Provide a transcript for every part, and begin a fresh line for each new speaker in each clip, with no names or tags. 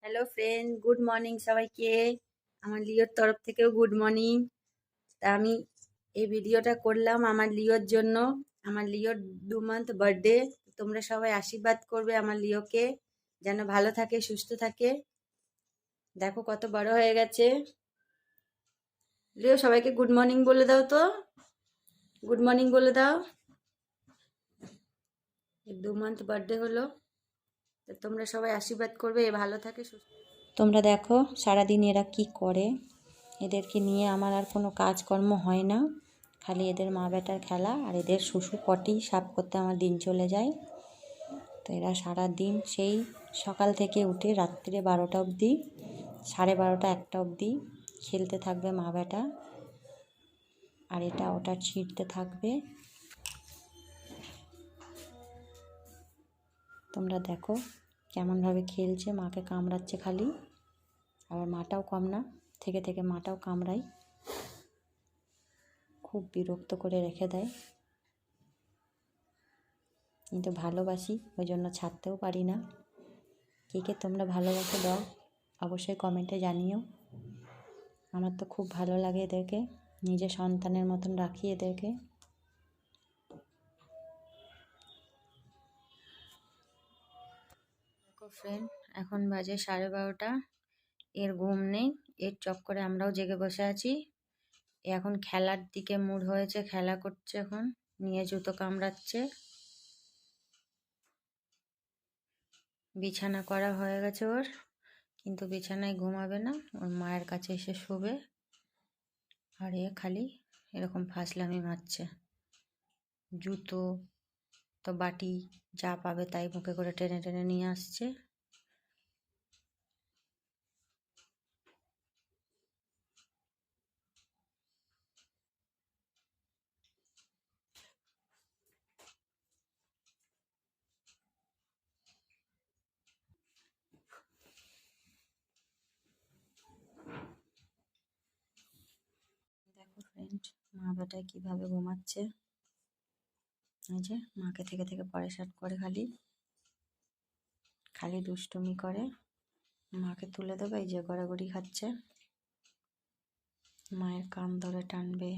Hello friend, good morning সবাইকে। আমার লিওর তরফ থেকেও গুড মর্নিং। তা আমি এই ভিডিওটা করলাম আমার লিওর জন্য। আমার লিওর 2 মান্থ বার্থডে। তোমরা সবাই আশীর্বাদ করবে আমার লিওকে, যেন ভালো থাকে, সুস্থ থাকে। দেখো কত বড় হয়ে গেছে। লিও, সবাইকে গুড মর্নিং বলে দাও তো। গুড মর্নিং বলে দাও। 2 মান্থ বার্থডে হলো। তো তোমরা সবাই আশীর্বাদ করবে এ ভালো থাকে, সুস্থ। তোমরা দেখো সারাদিন এরা কি করে। এদেরকে নিয়ে আমার আর কোনো কাজকর্ম হয় না, খালি এদের মা বেটার খেলা আর এদের শুশু পটি সাফ করতে আমার দিন চলে যায়। তো এরা সারাদিন সেই সকাল থেকে উঠে রাত্রে 12টা অবধি, 12:30 1টা অবধি খেলতে থাকবে মা বেটা, আর এটা ওটা ছিঁড়তে থাকবে। তোমরা দেখো কেমনভাবে খেলছে, মাকে কামড়াচ্ছে খালি, আবার মাটাও কম না, থেকে থেকে মাটাও কামড়ায়, খুব বিরক্ত করে রেখে দেয়। কিন্তু ভালোবাসি, ওই জন্য ছাড়তেও পারি না। কে কে তোমরা ভালোবাসো দাও অবশ্যই কমেন্টে জানিও। আমার তো খুব ভালো লাগে এদেরকে, নিজের সন্তানের মতন রাখি এদেরকে। দেখো ফ্রেন্ড, এখন বাজে 12:30। এর ঘুম নেই, এর চক্করে আমরাও জেগে বসে আছি। এখন খেলার দিকে মুড হয়েছে, খেলা করছে, এখন নিয়ে জুতো কামড়াচ্ছে। বিছানা করা হয়ে গেছে ওর, কিন্তু বিছানায় ঘুমাবে না, ওর মায়ের কাছে এসে শোবে। আর এ খালি এরকম ফাসলামি মারছে। জুতো তো বাটি যা পাবে তাই মুখে করে টেনে টেনে নিয়ে আসছে। দেখো ফ্রেন্ড, মা বেটায় কিভাবে ঘুমাচ্ছে। এই যে মাকে থেকে থেকে পরেশান করে, খালি খালি দুষ্টুমি করে। মাকে তুলে দেবে, এই যে গড়াগড়ি খাচ্ছে, মায়ের কান ধরে টানবে,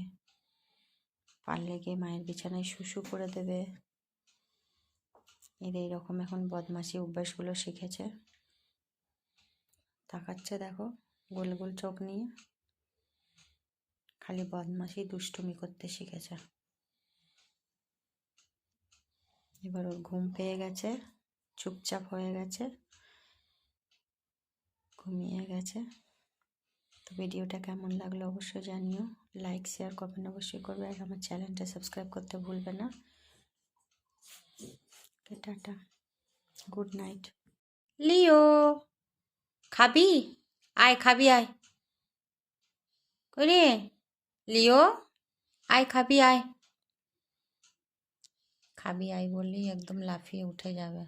পারলে গিয়ে মায়ের বিছানায় শুশু করে দেবে। এর এইরকম এখন বদমাশি অভ্যাসগুলো শিখেছে। তাকাচ্ছে দেখো গোল গোল চোখ নিয়ে, খালি বদমাশি দুষ্টুমি করতে শিখেছে। এবার ওর ঘুম পেয়ে গেছে, চুপচাপ হয়ে গেছে, ঘুমিয়ে গেছে। তো ভিডিওটা কেমন লাগলো অবশ্যই জানিও, লাইক শেয়ার কমেন্ট অবশ্যই করবে, আর আমার চ্যানেলটা সাবস্ক্রাইব করতে ভুলবে না। Tata, good night. লিও, খাবি? আয় খাবি, আয় করে। লিও, আয় খাবি, আয় খাবি, আয় বললেই একদম লাফিয়ে উঠে যাবে।